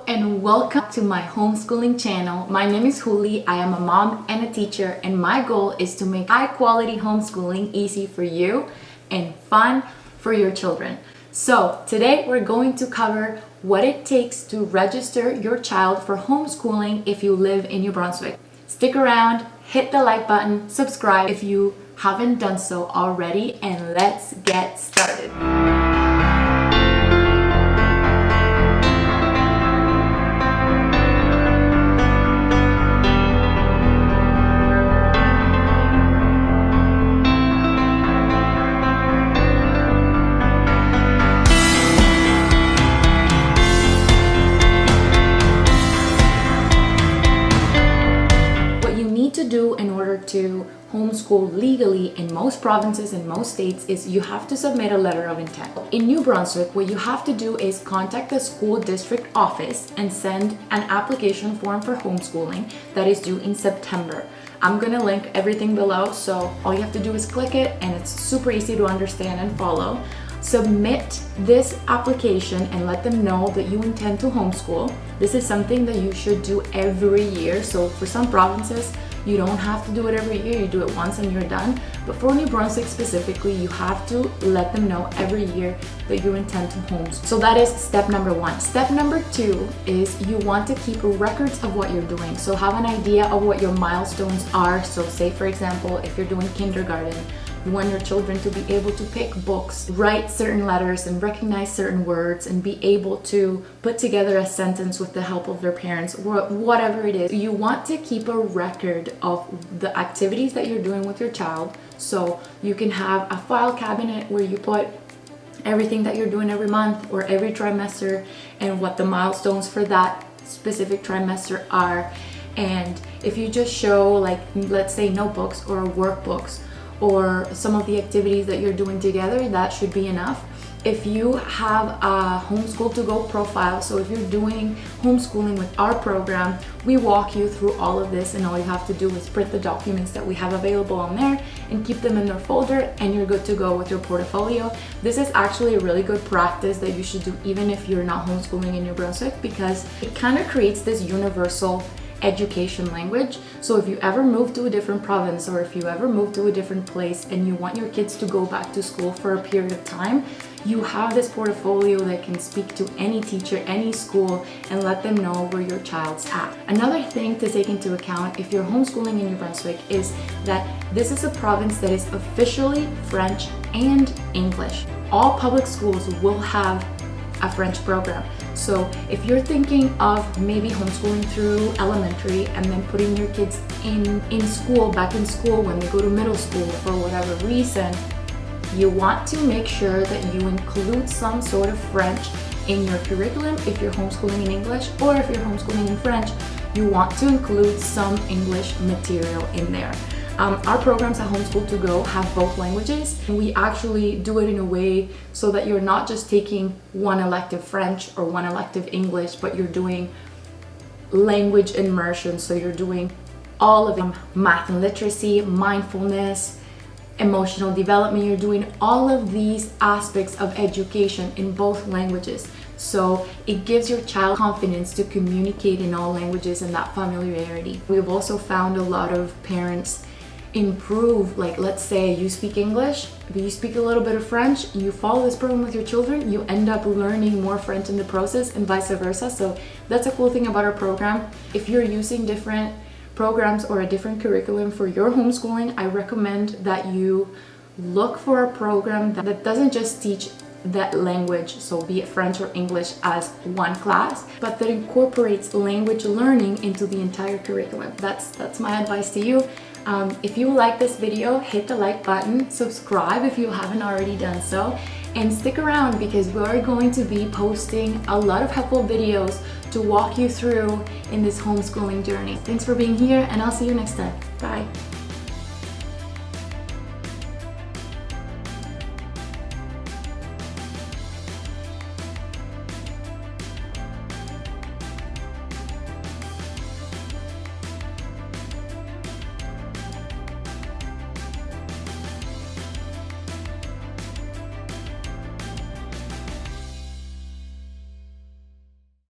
and welcome to my homeschooling channel. My name is Juli. I am a mom and a teacher, and my goal is to make high quality homeschooling easy for you and fun for your children. So today we're going to cover what it takes to register your child for homeschooling if you live in New Brunswick. Stick around, hit the like button, subscribe if you haven't done so already, and let's get started. To do in order to homeschool legally in most provinces and most states is you have to submit a letter of intent. In New Brunswick, what you have to do is contact the school district office and send an application form for homeschooling that is due in September. I'm gonna link everything below, so all you have to do is click it, and it's super easy to understand and follow. Submit this application and let them know that you intend to homeschool. This is something that you should do every year. So for some provinces, you don't have to do it every year, you do it once and you're done. But for New Brunswick specifically, you have to let them know every year that you intend to homeschool. So that is step number one. Step number two is you want to keep records of what you're doing. So have an idea of what your milestones are. So say for example, if you're doing kindergarten, you want your children to be able to pick books, write certain letters and recognize certain words, and be able to put together a sentence with the help of their parents, or whatever it is. You want to keep a record of the activities that you're doing with your child, so you can have a file cabinet where you put everything that you're doing every month or every trimester and what the milestones for that specific trimester are. And if you just show, like, let's say notebooks or workbooks or some of the activities that you're doing together, that should be enough. If you have a HomeschoolToGo profile, so if you're doing homeschooling with our program, we walk you through all of this, and all you have to do is print the documents that we have available on there and keep them in their folder, and you're good to go with your portfolio. This is actually a really good practice that you should do even if you're not homeschooling in New Brunswick, because it kind of creates this universal education language. So if you ever move to a different province, or if you ever move to a different place and you want your kids to go back to school for a period of time, you have this portfolio that can speak to any teacher, any school, and let them know where your child's at. Another thing to take into account if you're homeschooling in New Brunswick is that this is a province that is officially French and English. All public schools will have a French program. So if you're thinking of maybe homeschooling through elementary and then putting your kids in school, back in school when they go to middle school for whatever reason, you want to make sure that you include some sort of French in your curriculum. If you're homeschooling in English, or if you're homeschooling in French, you want to include some English material in there. Our programs at HomeschoolToGo have both languages, and we actually do it in a way so that you're not just taking one elective French or one elective English, but you're doing language immersion. So you're doing all of them: math and literacy, mindfulness, emotional development. You're doing all of these aspects of education in both languages. So it gives your child confidence to communicate in all languages and that familiarity. We've also found a lot of parents improve, like, let's say you speak English, but you speak a little bit of French, you follow this program with your children, you end up learning more French in the process, and vice versa. So that's a cool thing about our program. If you're using different programs or a different curriculum for your homeschooling, I recommend that you look for a program that doesn't just teach that language, so be it French or English, as one class, but that incorporates language learning into the entire curriculum. That's my advice to you. If you like this video, hit the like button, subscribe if you haven't already done so, and stick around because we're going to be posting a lot of helpful videos to walk you through in this homeschooling journey. Thanks for being here, and I'll see you next time. Bye.